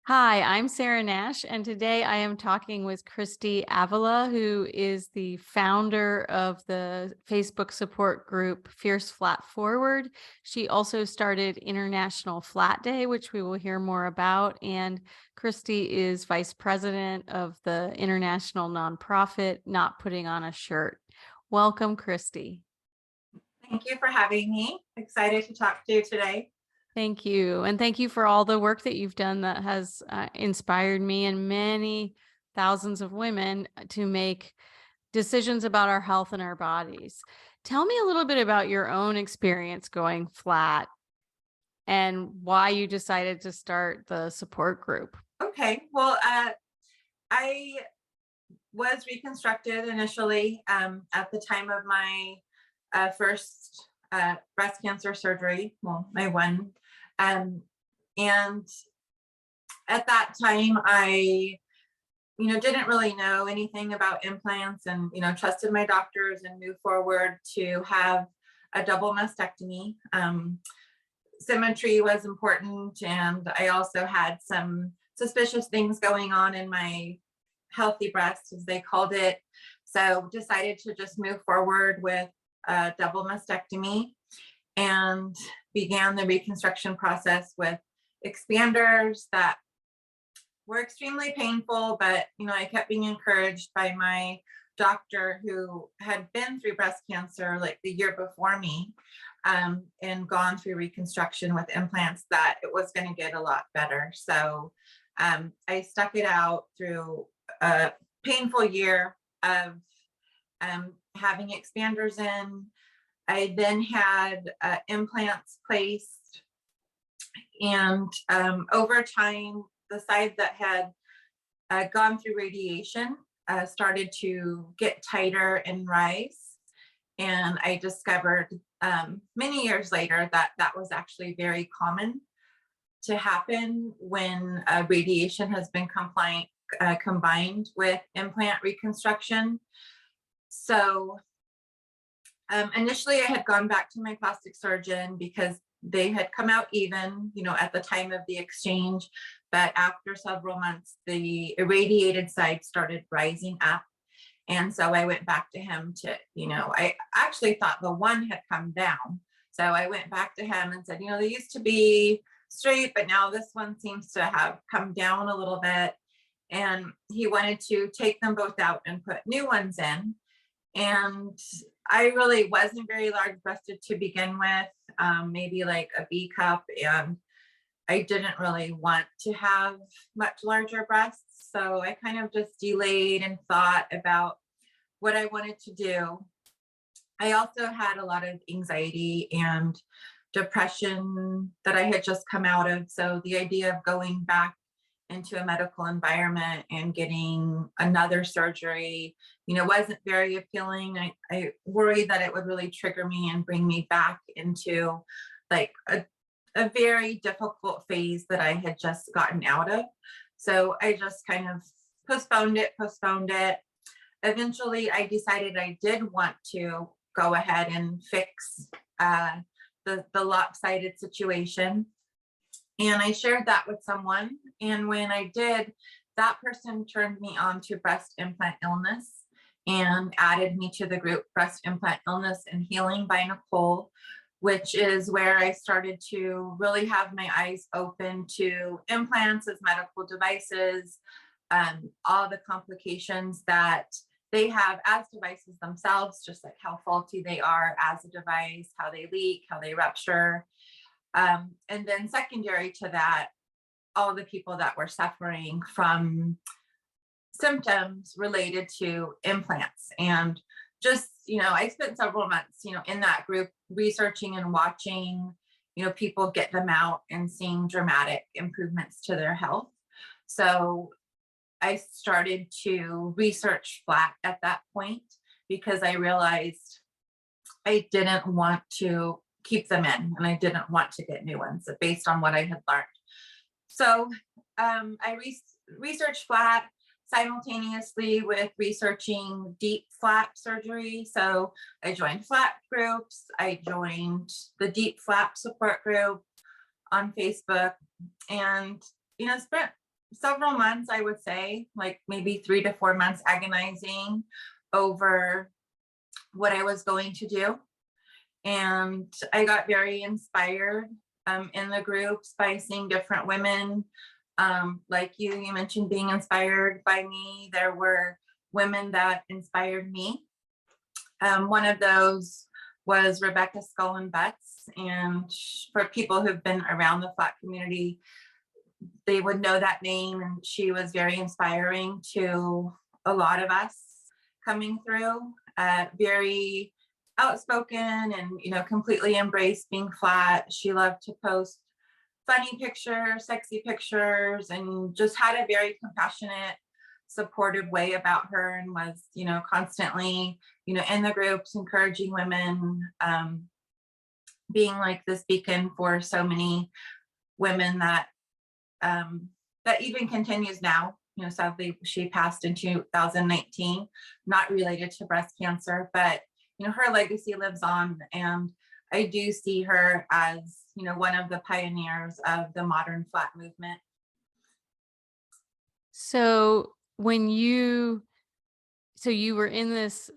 Hi, I'm Sarah Nash, and today I am talking with Christy Avila, who is the founder of the Facebook support group Fierce Flat Forward. She also started International Flat Day, which we will hear more about. And Christy is vice president of the international nonprofit Not Putting on a Shirt. Welcome, Christy. Thank you for having me. Excited to talk to you today. Thank you. And thank you for all the work that you've done that has inspired me and many thousands of women to make decisions about our health and our bodies. Tell me a little bit about your own experience going flat and why you decided to start the support group. Okay, well, I was reconstructed initially at the time of my first breast cancer surgery, well, my one. And at that time, I didn't really know anything about implants and, trusted my doctors and moved forward to have a double mastectomy. Symmetry was important, and I also had some suspicious things going on in my healthy breast, as they called it. So decided to just move forward with a double mastectomy and began the reconstruction process with expanders that were extremely painful, but I kept being encouraged by my doctor, who had been through breast cancer like the year before me, and gone through reconstruction with implants, that it was going to get a lot better. So I stuck it out through a painful year of having expanders in. I then had implants placed, and over time, the side that had gone through radiation started to get tighter and rise. And I discovered many years later that that was actually very common to happen when radiation has been combined with implant reconstruction. So initially, I had gone back to my plastic surgeon because they had come out even, at the time of the exchange. But after several months, the irradiated side started rising up. And so I went back to him I actually thought the one had come down. So I went back to him and said, they used to be straight, but now this one seems to have come down a little bit. And he wanted to take them both out and put new ones in. And I really wasn't very large breasted to begin with, maybe like a B cup. And I didn't really want to have much larger breasts. So I kind of just delayed and thought about what I wanted to do. I also had a lot of anxiety and depression that I had just come out of. So the idea of going back into a medical environment and getting another surgery, wasn't very appealing. I worried that it would really trigger me and bring me back into like a very difficult phase that I had just gotten out of. So I just kind of postponed it. Eventually, I decided I did want to go ahead and fix the lopsided situation. And I shared that with someone. And when I did, that person turned me on to breast implant illness and added me to the group Breast Implant Illness and Healing by Nicole, which is where I started to really have my eyes open to implants as medical devices, all the complications that they have as devices themselves, just like how faulty they are as a device, how they leak, how they rupture. And then secondary to that, all the people that were suffering from symptoms related to implants. And just, I spent several months, in that group researching and watching, people get them out and seeing dramatic improvements to their health. So I started to research flat at that point because I realized I didn't want to keep them in and I didn't want to get new ones based on what I had learned. So I researched flat simultaneously with researching deep flap surgery. So I joined flap groups. I joined the deep flap support group on Facebook, and spent several months, I would say, like maybe 3 to 4 months, agonizing over what I was going to do. And I got very inspired in the groups by seeing different women. Like you mentioned being inspired by me. There were women that inspired me. One of those was Rebecca Skull and Butts. And for people who've been around the flat community, they would know that name. And she was very inspiring to a lot of us coming through. Very outspoken and, completely embraced being flat. She loved to post funny pictures, sexy pictures, and just had a very compassionate, supportive way about her, and was, constantly, in the groups, encouraging women, being like this beacon for so many women that that even continues now. Sadly, she passed in 2019, not related to breast cancer, but her legacy lives on, and I do see her as one of the pioneers of the modern flat movement. So you were in this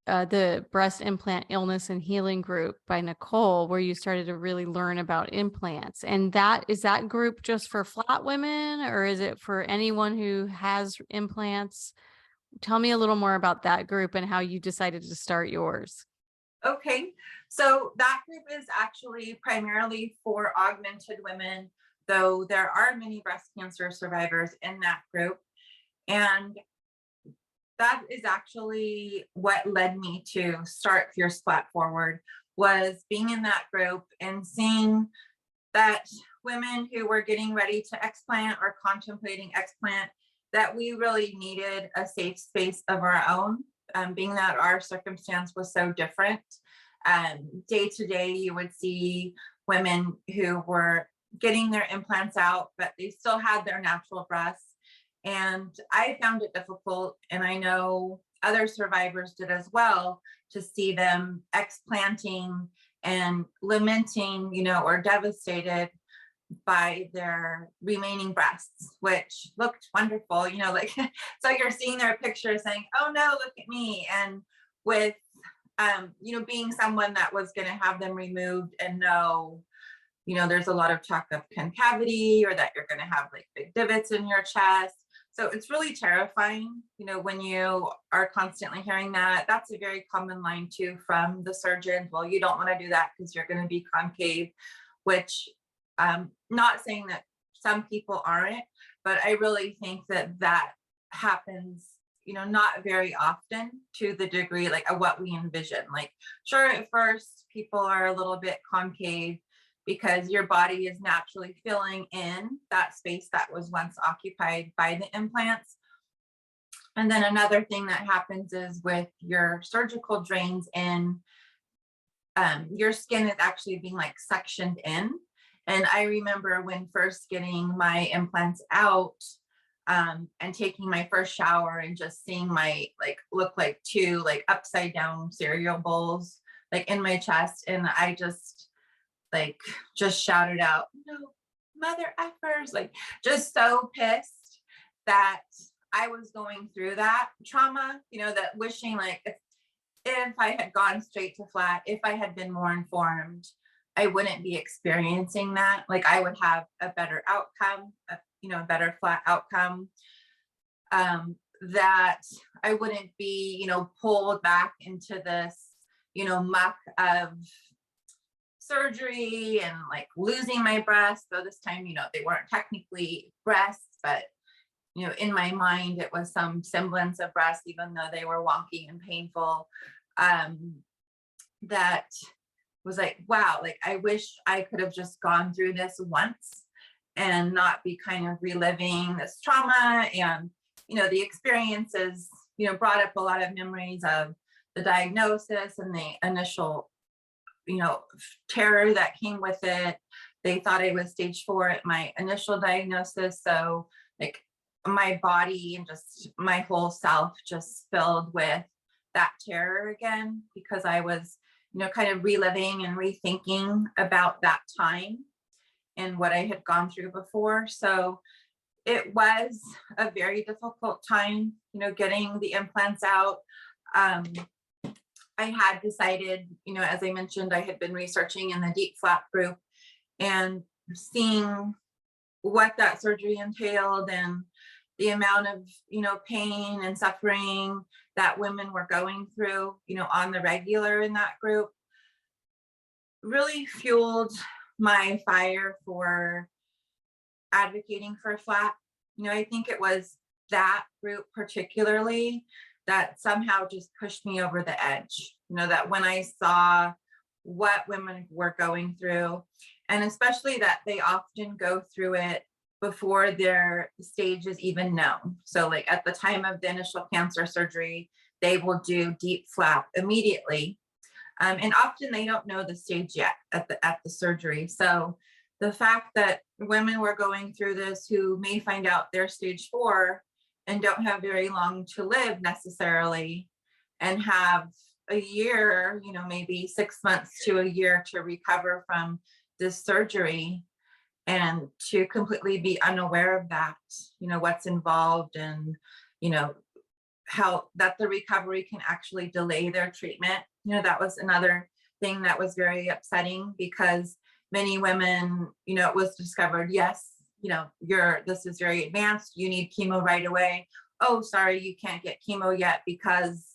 the breast implant illness and healing group by Nicole, where you started to really learn about implants. And is that group just for flat women, or is it for anyone who has implants? Tell me a little more about that group and how you decided to start yours. Okay, so that group is actually primarily for augmented women, though there are many breast cancer survivors in that group. And that is actually what led me to start Fierce Flat Forward, was being in that group and seeing that women who were getting ready to explant or contemplating explant, that we really needed a safe space of our own, being that our circumstance was so different. Day to day, you would see women who were getting their implants out, but they still had their natural breasts. And I found it difficult, and I know other survivors did as well, to see them explanting and lamenting, or devastated by their remaining breasts, which looked wonderful, like, so you're seeing their picture saying, oh no, look at me. And with, being someone that was going to have them removed and know, there's a lot of talk of concavity, or that you're going to have like big divots in your chest. So it's really terrifying, when you are constantly hearing that. That's a very common line too from the surgeons. Well, you don't want to do that because you're going to be concave, which not saying that some people aren't, but I really think that happens, not very often to the degree like of what we envision. Like, sure, at first people are a little bit concave because your body is naturally filling in that space that was once occupied by the implants. And then another thing that happens is with your surgical drains in, your skin is actually being like suctioned in. And I remember when first getting my implants out, and taking my first shower and just seeing my look like two like upside down cereal bowls like in my chest. And I just shouted out, no, mother effers, just so pissed that I was going through that trauma, that wishing if I had gone straight to flat, if I had been more informed, I wouldn't be experiencing that. Like, I would have a better outcome, a better flat outcome, that I wouldn't be, pulled back into this, muck of surgery and losing my breasts. Though this time, they weren't technically breasts, but in my mind, it was some semblance of breasts, even though they were wonky and painful. That was wow, I wish I could have just gone through this once and not be kind of reliving this trauma. And, the experiences, brought up a lot of memories of the diagnosis and the initial, terror that came with it. They thought I was stage 4 at my initial diagnosis. So my body and just my whole self just filled with that terror again, because I was, kind of reliving and rethinking about that time and what I had gone through before. So it was a very difficult time, getting the implants out. I had decided, as I mentioned, I had been researching in the deep flap group and seeing what that surgery entailed and the amount of, pain and suffering that women were going through, on the regular in that group, really fueled my fire for advocating for flap. I think it was that group particularly that somehow just pushed me over the edge, that when I saw what women were going through, and especially that they often go through it before their stage is even known. So like at the time of the initial cancer surgery, they will do deep flap immediately. And often they don't know the stage yet at the surgery. So the fact that women were going through this who may find out they're stage 4 and don't have very long to live necessarily, and have a year, maybe 6 months to a year to recover from this surgery, and to completely be unaware of that, what's involved, and, how that the recovery can actually delay their treatment. That was another thing that was very upsetting, because many women, it was discovered, yes, this is very advanced, you need chemo right away. Oh, sorry, you can't get chemo yet because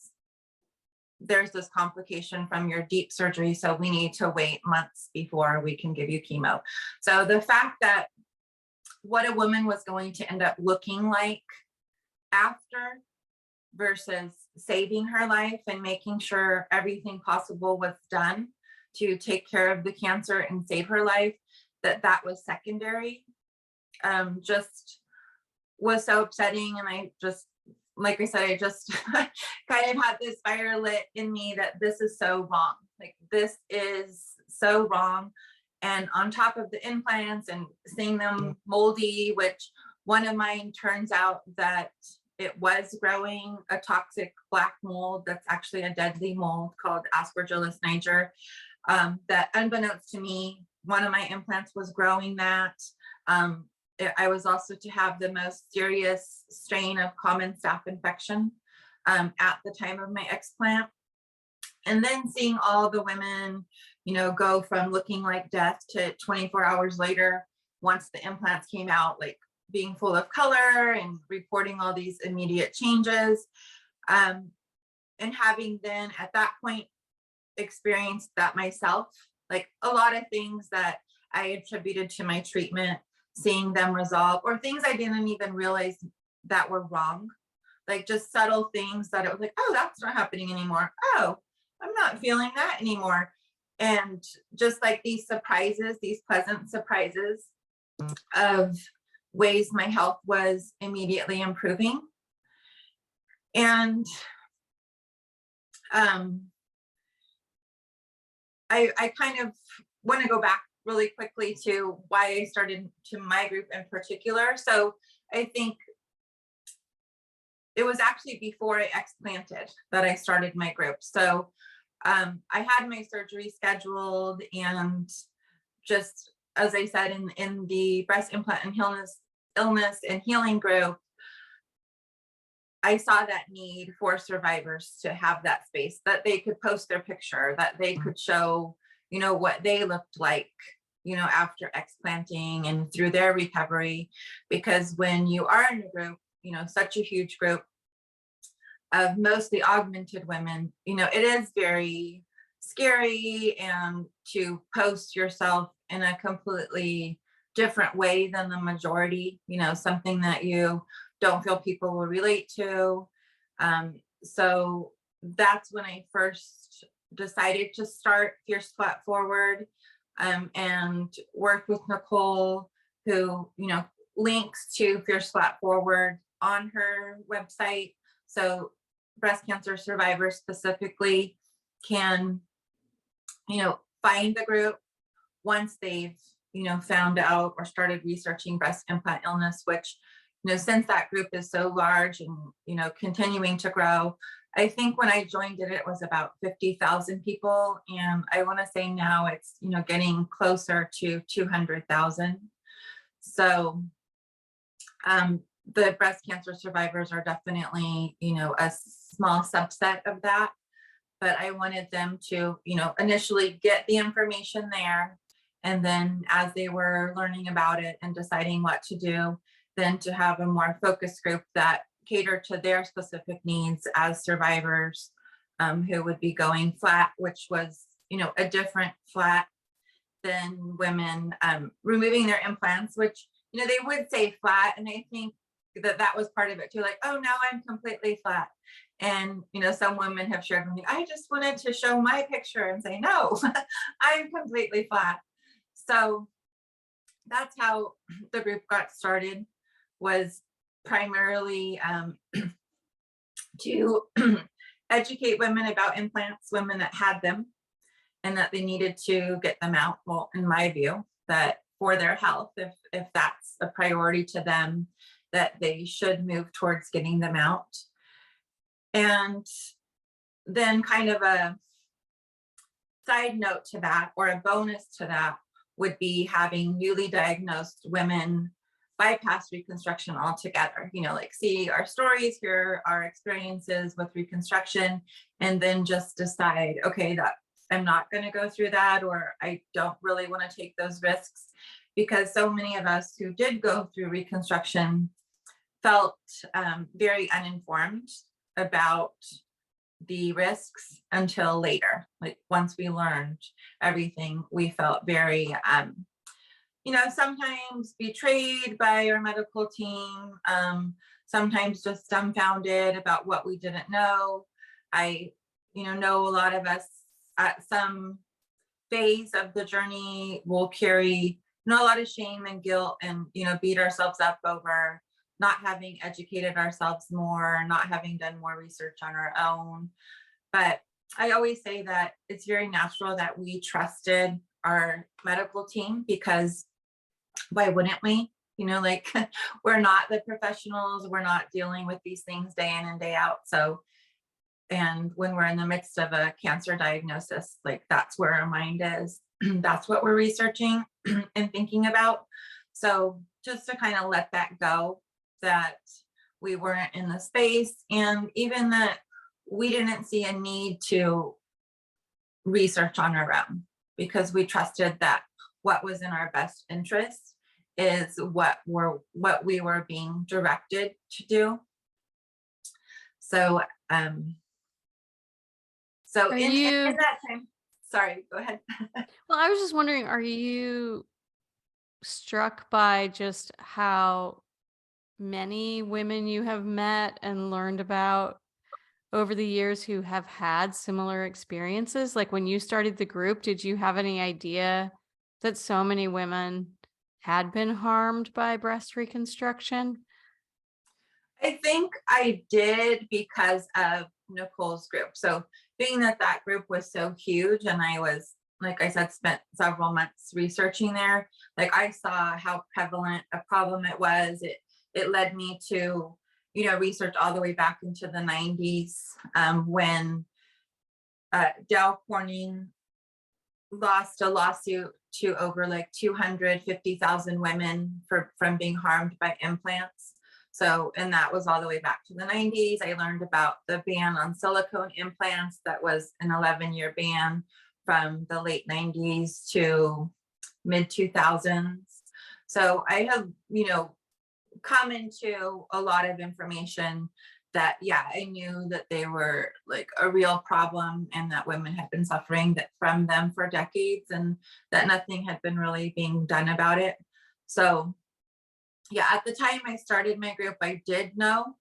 there's this complication from your deep surgery, so we need to wait months before we can give you chemo. So the fact that what a woman was going to end up looking like after versus saving her life and making sure everything possible was done to take care of the cancer and save her life, that was secondary, just was so upsetting. And I just, like I said, I just kind of had this fire lit in me that this is so wrong. Like, this is so wrong. And on top of the implants and seeing them moldy, which one of mine turns out that it was growing a toxic black mold that's actually a deadly mold called Aspergillus niger. That unbeknownst to me, one of my implants was growing that. I was also to have the most serious strain of common staph infection at the time of my explant. And then seeing all the women, go from looking like death to 24 hours later, once the implants came out, like being full of color and reporting all these immediate changes. And having then at that point experienced that myself, like a lot of things that I attributed to my treatment, seeing them resolve, or things I didn't even realize that were wrong, like just subtle things that it was like, oh, that's not happening anymore. Oh, I'm not feeling that anymore. And just like these surprises, these pleasant surprises of ways my health was immediately improving. And I kind of want to go back really quickly to why I started to my group in particular. So I think it was actually before I explanted that I started my group. So I had my surgery scheduled, and just as I said, in the breast implant and illness and healing group, I saw that need for survivors to have that space, that they could post their picture, that they could show, what they looked like, after explanting and through their recovery. Because when you are in a group, such a huge group of mostly augmented women, it is very scary, and to post yourself in a completely different way than the majority, something that you don't feel people will relate to. So that's when I first decided to start Fierce Flat Forward, and work with Nicole, who, links to Fierce Flat Forward on her website. So breast cancer survivors specifically can, find the group once they've, found out or started researching breast implant illness, which, since that group is so large and, continuing to grow, I think when I joined it, it was about 50,000 people. And I want to say now it's, getting closer to 200,000. So The breast cancer survivors are definitely, a small subset of that. But I wanted them to, initially get the information there. And then as they were learning about it and deciding what to do, then to have a more focused group that cater to their specific needs as survivors, who would be going flat, which was, a different flat than women removing their implants, which, they would say flat. And I think that was part of it too. Like, oh, now I'm completely flat. And, some women have shared with me, I just wanted to show my picture and say, no, I'm completely flat. So that's how the group got started, was primarily to educate women about implants, women that had them, and that they needed to get them out. Well, in my view, that for their health, if that's a priority to them, that they should move towards getting them out. And then kind of a side note to that, or a bonus to that, would be having newly diagnosed women bypass reconstruction altogether, like see our stories, hear our experiences with reconstruction, and then just decide, okay, that I'm not going to go through that, or I don't really want to take those risks. Because so many of us who did go through reconstruction felt very uninformed about the risks until later. Like once we learned everything, we felt very, sometimes betrayed by our medical team, sometimes just dumbfounded about what we didn't know. I, know a lot of us at some phase of the journey will carry, a lot of shame and guilt, and, beat ourselves up over not having educated ourselves more, not having done more research on our own. But I always say that it's very natural that we trusted our medical team, because why wouldn't we? We're not the professionals, we're not dealing with these things day in and day out. So, and when we're in the midst of a cancer diagnosis, like that's where our mind is. That's what we're researching and thinking about. So just to kind of let that go, that we weren't in the space, and even that we didn't see a need to research on our own, because we trusted that what was in our best interest is what we were being directed to do. So in that time, sorry, go ahead. Well, I was just wondering, are you struck by just how many women you have met and learned about over the years who have had similar experiences? Like when you started the group, did you have any idea that so many women had been harmed by breast reconstruction? I think I did, because of Nicole's group. So being that group was so huge, and I was, like I said, spent several months researching there, like I saw how prevalent a problem it was. It led me to, research all the way back into the 90s, when Dow Corning lost a lawsuit to over like 250,000 women from being harmed by implants. So, and that was all the way back to the 90s. I learned about the ban on silicone implants. That was an 11-year ban from the late 90s to mid 2000s. So I have, come into a lot of information that, yeah, I knew that they were like a real problem, and that women had been suffering from them for decades, and that nothing had been really being done about it. So yeah, at the time I started my group, I did know.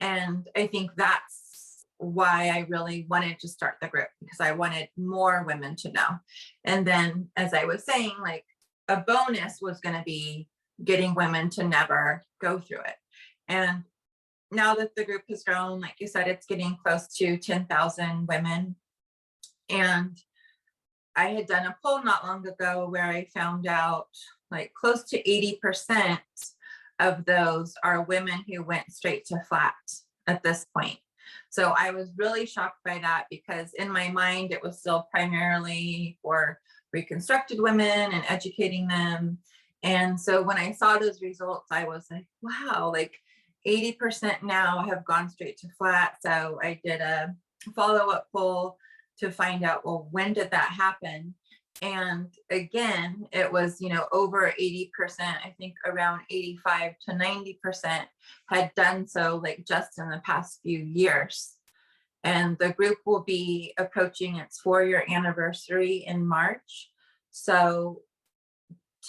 And I think that's why I really wanted to start the group, because I wanted more women to know. And then, as I was saying, like a bonus was going to be getting women to never go through it. And now that the group has grown, like you said, it's getting close to 10,000 women. And I had done a poll not long ago where I found out like close to 80% of those are women who went straight to flat at this point. So I was really shocked by that, because in my mind, it was still primarily for reconstructed women and educating them. And so when I saw those results, I was like, wow, like 80% now have gone straight to flat. So I did a follow-up poll to find out, well, when did that happen? And again, it was, over 80%, I think around 85 to 90% had done so like just in the past few years. And the group will be approaching its 4-year anniversary in March. So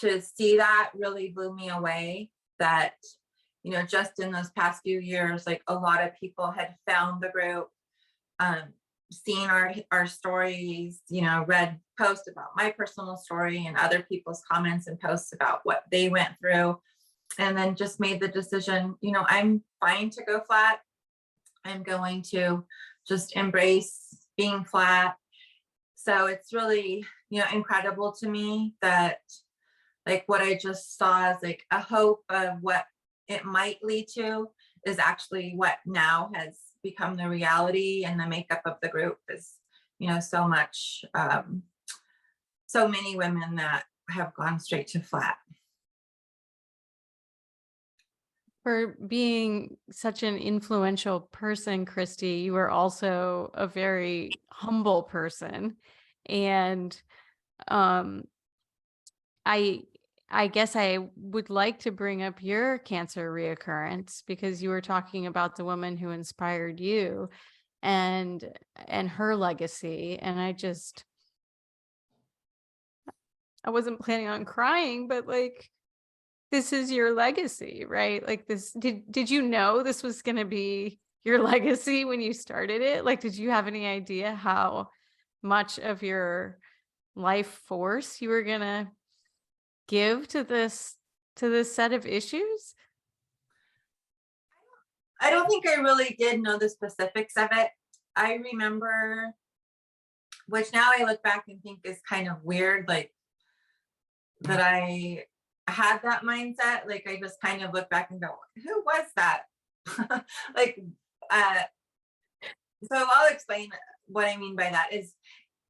to see that really blew me away, that, just in those past few years, like a lot of people had found the group, seen our stories, read posts about my personal story and other people's comments and posts about what they went through, and then just made the decision, I'm fine to go flat. I'm going to just embrace being flat. So it's really, incredible to me that like what I just saw as like a hope of what it might lead to is actually what now has become the reality, and the makeup of the group is, so much, so many women that have gone straight to flat. For being such an influential person, Christy, you are also a very humble person. And I guess I would like to bring up your cancer reoccurrence, because you were talking about the woman who inspired you and her legacy. And I wasn't planning on crying, but like, this is your legacy, right? Like this, did you know this was going to be your legacy when you started it? Like, did you have any idea how much of your life force you were going to give to this set of issues? I don't think I really did know the specifics of it. I remember, which now I look back and think is kind of weird, like that I had that mindset. Like I just kind of look back and go, who was that? like, so I'll explain what I mean by that. Is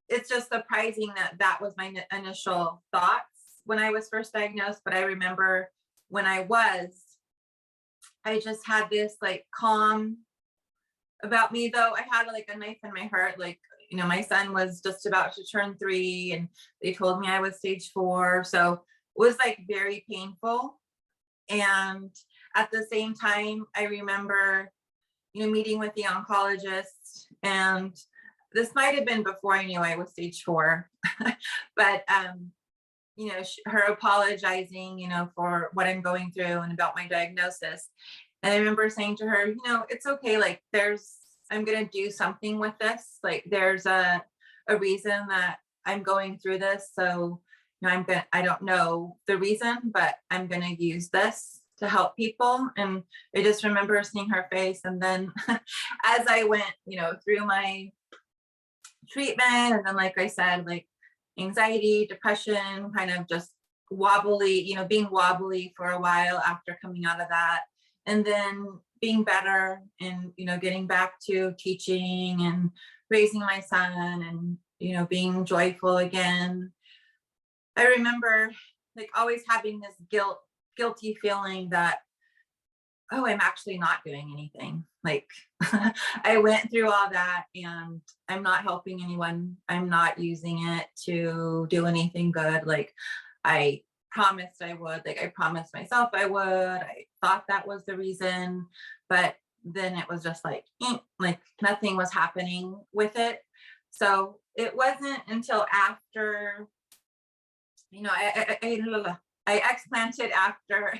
it's just surprising that that was my initial thoughts when I was first diagnosed. But I remember when I just had this like calm about me, though I had like a knife in my heart. Like, my son was just about to turn 3 and they told me I was stage 4. So it was like very painful. And at the same time, I remember, meeting with the oncologist, and this might have been before I knew I was stage 4, but, her apologizing, for what I'm going through and about my diagnosis. And I remember saying to her, it's okay. Like I'm going to do something with this. Like there's a reason that I'm going through this. So, I don't know the reason, but I'm going to use this to help people. And I just remember seeing her face. And then as I went, through my treatment, and then, like I said, like anxiety, depression, kind of just wobbly, being wobbly for a while after coming out of that, and then being better and, getting back to teaching and raising my son and, being joyful again. I remember like always having this guilty feeling that, oh, I'm actually not doing anything. Like I went through all that and I'm not helping anyone. I'm not using it to do anything good. Like I promised I would, like I promised myself I would. I thought that was the reason, but then it was just like nothing was happening with it. So it wasn't until after, I explanted after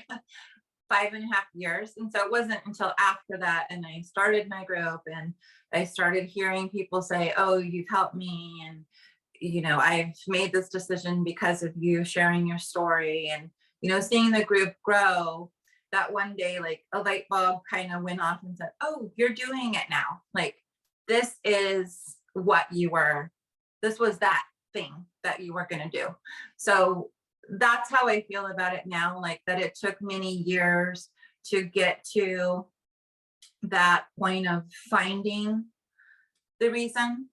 5.5 years. And so it wasn't until after that, and I started my group and I started hearing people say, oh, you've helped me. And, I've made this decision because of you sharing your story. And, seeing the group grow, that one day, like a light bulb kind of went off and said, oh, you're doing it now. Like, this is what this was that thing that you were going to do. So that's how I feel about it now, like that it took many years to get to that point of finding the reason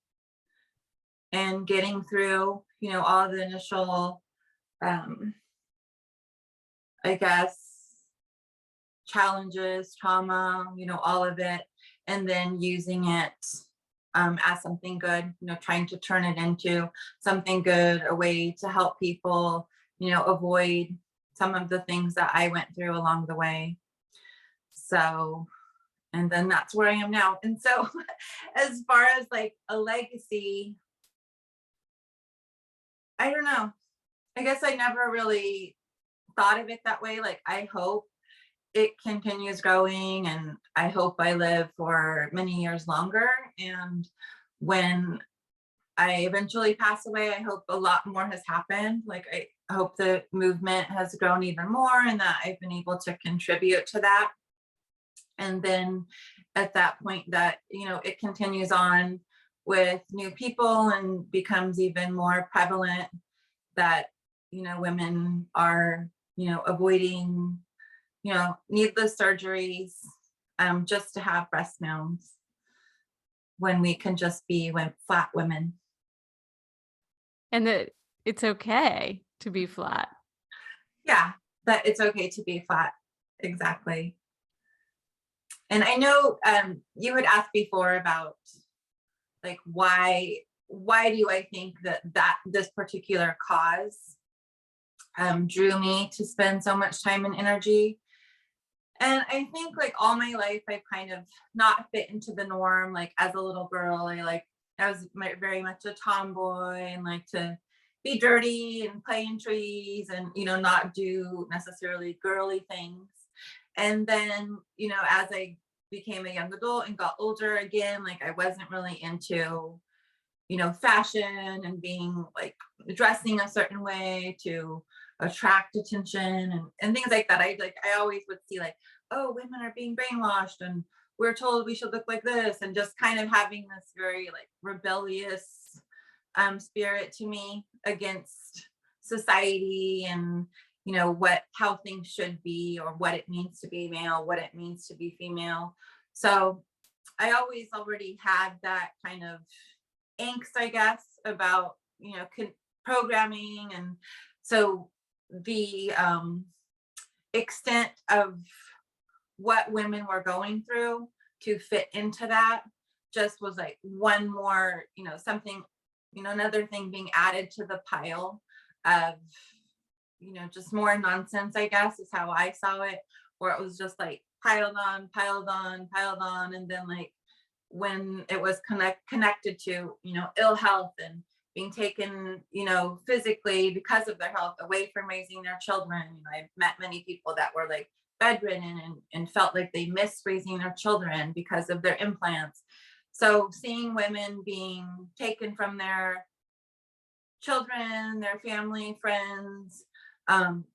and getting through, all the initial I guess, challenges, trauma, all of it, and then using it as something good, trying to turn it into something good, a way to help people, avoid some of the things that I went through along the way. So, and then that's where I am now. And so, as far as like a legacy, I don't know. I guess I never really thought of it that way. Like, I hope it continues growing, and I hope I live for many years longer. And when I eventually pass away, I hope a lot more has happened. Like, I hope the movement has grown even more and that I've been able to contribute to that. And then at that point that, it continues on with new people and becomes even more prevalent that, women are, avoiding, needless surgeries just to have breast mounds when we can just be flat women. And that it's okay to be flat. Yeah, that it's okay to be flat. Exactly. And I know you had asked before about like why do I think that this particular cause drew me to spend so much time and energy. And I think like all my life I kind of not fit into the norm. Like as a little girl, I was very much a tomboy and like to be dirty and play in trees and not do necessarily girly things. And then as I became a young adult and got older again, like I wasn't really into fashion and being like dressing a certain way to attract attention and things like that. I always would see like, oh, women are being brainwashed and we're told we should look like this, and just kind of having this very like rebellious spirit to me against society and how things should be, or what it means to be male, what it means to be female. So I always already had that kind of angst, I guess, about programming. And so the extent of what women were going through to fit into that just was like one more something, another thing being added to the pile of just more nonsense, I guess, is how I saw it, where it was just like piled on, piled on, piled on. And then like when it was connected to ill health and being taken physically because of their health away from raising their children. I met many people that were like bedridden and felt like they missed raising their children because of their implants. So seeing women being taken from their children, their family, friends,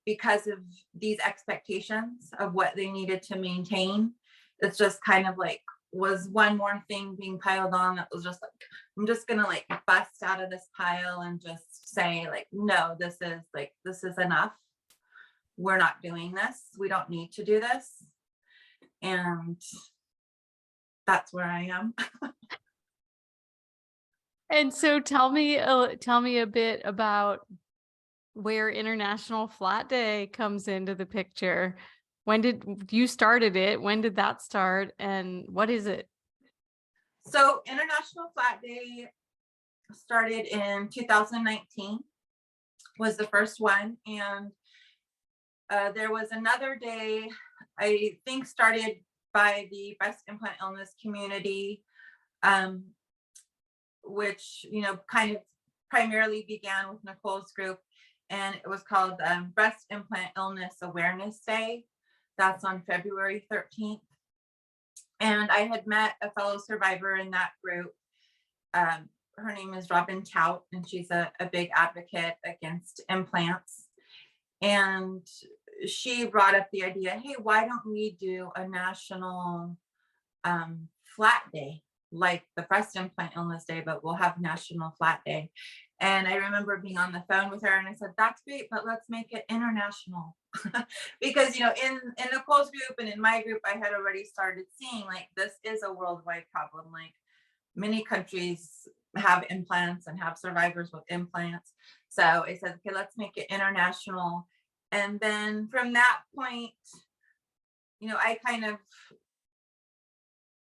because of these expectations of what they needed to maintain, it's just kind of like was one more thing being piled on that was just like, I'm just gonna like bust out of this pile and just say like, no, this is enough. We're not doing this. We don't need to do this. And that's where I am. And so tell me a bit about where International Flat Day comes into the picture. When did you started it? When did that start? And what is it? So International Flat Day started in 2019 was the first one. And there was another day, I think started by the breast implant illness community, which, kind of primarily began with Nicole's group. And it was called Breast Implant Illness Awareness Day. That's on February 13th. And I had met a fellow survivor in that group. Her name is Robin Tout, and she's a big advocate against implants. And she brought up the idea, hey, why don't we do a national flat day, like the breast implant illness day, but we'll have National Flat Day. And I remember being on the phone with her and I said, that's great, but let's make it international. Because, in Nicole's group and in my group, I had already started seeing like this is a worldwide problem. Like many countries have implants and have survivors with implants. So I said, okay, let's make it international. And then from that point, I kind of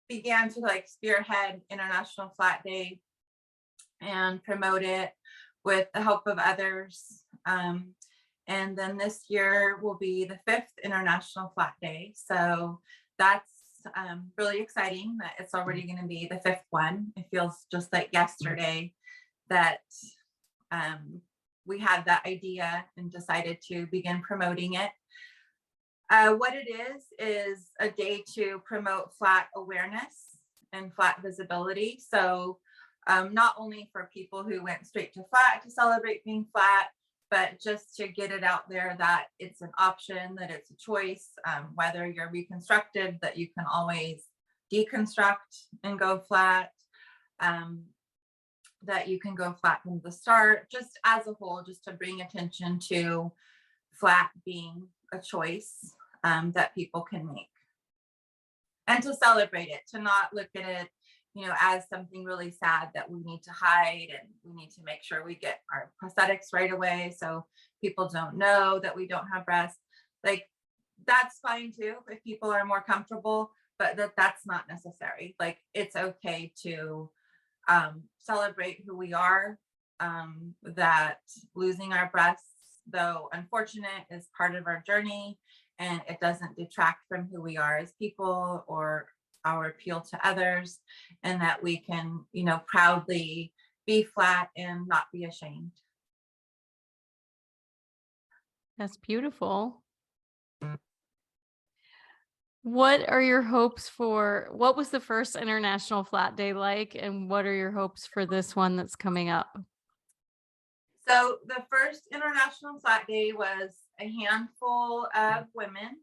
began to like spearhead International Flat Day and promote it with the help of others. And then this year will be the 5th International Flat Day. So that's really exciting that it's already going to be the 5th one. It feels just like yesterday that we had that idea and decided to begin promoting it. What it is a day to promote flat awareness and flat visibility. So not only for people who went straight to flat to celebrate being flat, but just to get it out there that it's an option, that it's a choice, whether you're reconstructed, that you can always deconstruct and go flat, that you can go flat from the start, just as a whole, just to bring attention to flat being a choice that people can make. And to celebrate it, to not look at it, as something really sad that we need to hide, and we need to make sure we get our prosthetics right away so people don't know that we don't have breasts. Like, that's fine too if people are more comfortable, but that's not necessary. Like, it's okay to celebrate who we are, that losing our breasts, though unfortunate, is part of our journey, and it doesn't detract from who we are as people or our appeal to others, and that we can, proudly be flat and not be ashamed. That's beautiful. What are your hopes for, what was the first International Flat Day like, and what are your hopes for this one that's coming up? So the first International Flat Day was a handful of women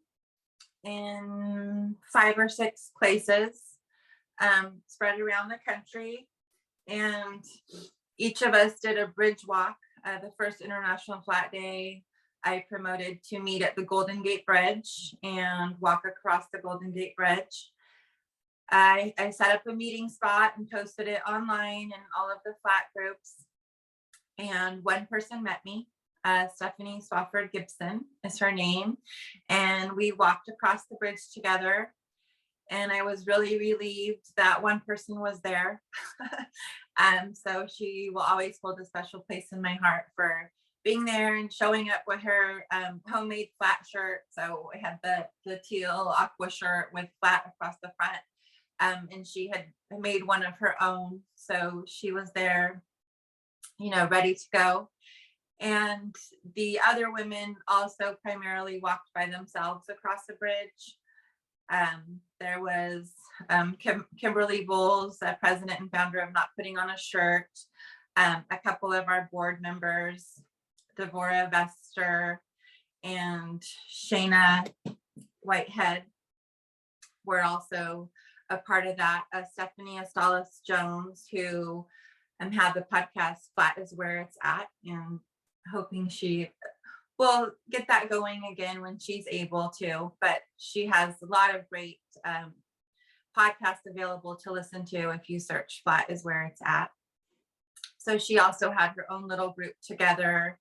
in 5 or 6 places, spread around the country. And each of us did a bridge walk. The first International Flat Day, I promoted to meet at the Golden Gate Bridge and walk across the Golden Gate Bridge. I set up a meeting spot and posted it online in all of the flat groups. And one person met me. Stephanie Swafford Gibson is her name. And we walked across the bridge together. And I was really relieved that one person was there. So she will always hold a special place in my heart for being there and showing up with her homemade flat shirt. So I had the teal aqua shirt with flat across the front. And she had made one of her own. So she was there, ready to go. And the other women also primarily walked by themselves across the bridge. There was Kimberly Bowles, president and founder of Not Putting on a Shirt, a couple of our board members, Devorah Vester and Shayna Whitehead were also a part of that. Stephanie Estalis Jones, who had the podcast Flat is Where It's At, and hoping she will get that going again when she's able to. But she has a lot of great podcasts available to listen to if you search Flat is Where It's At. So she also had her own little group together.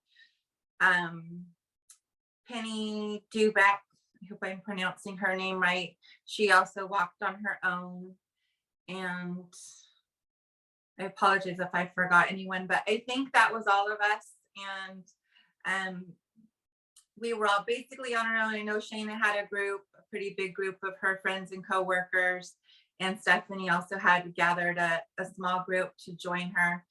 Penny Dubeck, I hope I'm pronouncing her name right, she also walked on her own. And I apologize if I forgot anyone, but I think that was all of us. And we were all basically on our own. I know Shayna had a group, a pretty big group of her friends and coworkers, and Stephanie also had gathered a small group to join her.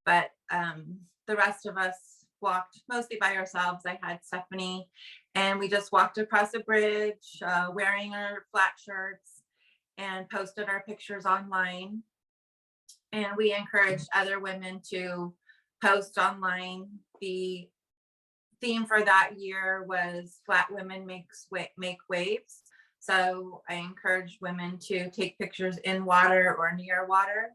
But the rest of us walked mostly by ourselves. I had Stephanie, and we just walked across a bridge wearing our flat shirts and posted our pictures online. And we encouraged other women to post online. The theme for that year was Flat Women Make Waves. So I encouraged women to take pictures in water or near water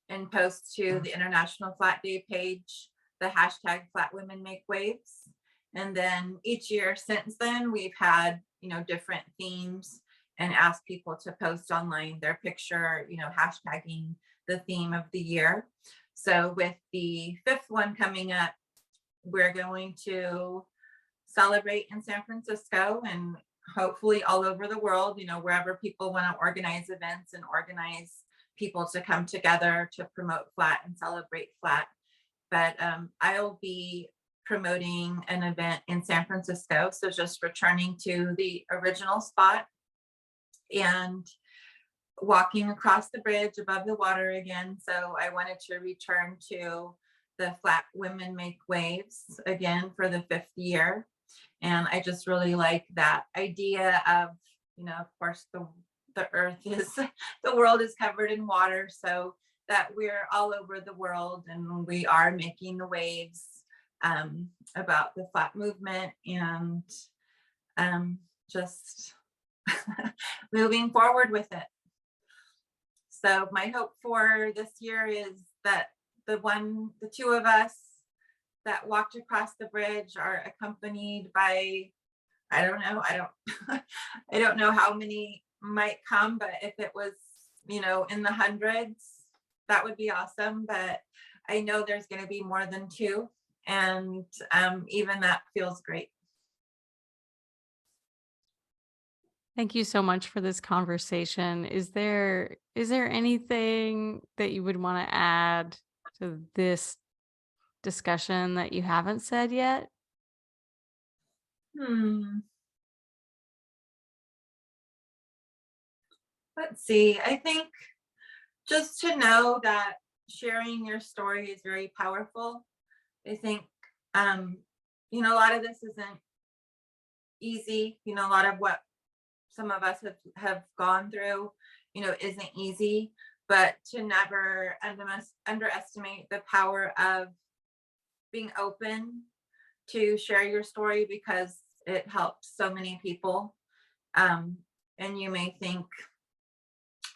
and post to the International Flat Day page the hashtag Flat Women Make Waves. And then each year since then, we've had, different themes and asked people to post online their picture, hashtagging the theme of the year. So with the 5th one coming up, we're going to celebrate in San Francisco and hopefully all over the world, wherever people want to organize events and organize people to come together to promote flat and celebrate flat. But I'll be promoting an event in San Francisco. So just returning to the original spot and walking across the bridge above the water again. So I wanted to return to the Flat Women Make Waves again for the 5th year. And I just really like that idea of, of course, the earth is, the world is covered in water. So that we're all over the world and we are making the waves about the flat movement and just moving forward with it. So my hope for this year is that the 2 of us that walked across the bridge are accompanied by, I don't I don't know how many might come, but if it was, in the hundreds, that would be awesome. But I know there's going to be more than 2. And even that feels great. Thank you so much for this conversation. Is there anything that you would want to add to this discussion that you haven't said yet? Let's see. I think just to know that sharing your story is very powerful. I think, a lot of this isn't easy. A lot of what some of us have gone through, isn't easy, but to never underestimate the power of being open to share your story because it helps so many people. And you may think,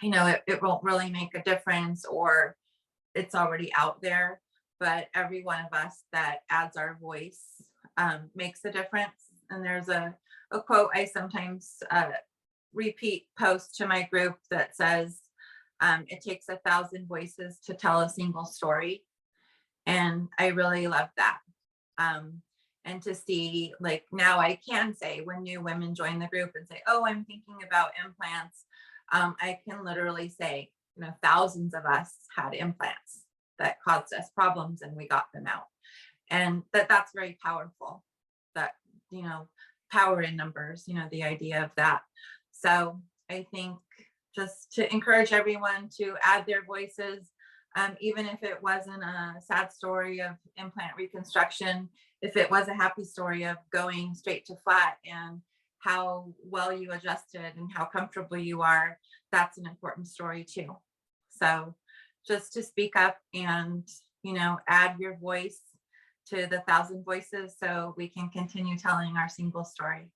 it won't really make a difference or it's already out there, but every one of us that adds our voice makes a difference. And there's a quote I sometimes repeat post to my group that says, it takes 1,000 voices to tell a single story. And I really love that. And to see, like, now I can say when new women join the group and say, oh, I'm thinking about implants, I can literally say, thousands of us had implants that caused us problems and we got them out. And that's very powerful, that, power in numbers, the idea of that. So I think just to encourage everyone to add their voices, even if it wasn't a sad story of implant reconstruction, if it was a happy story of going straight to flat and how well you adjusted and how comfortable you are, that's an important story too. So just to speak up and, add your voice to the 1,000 voices so we can continue telling our single story.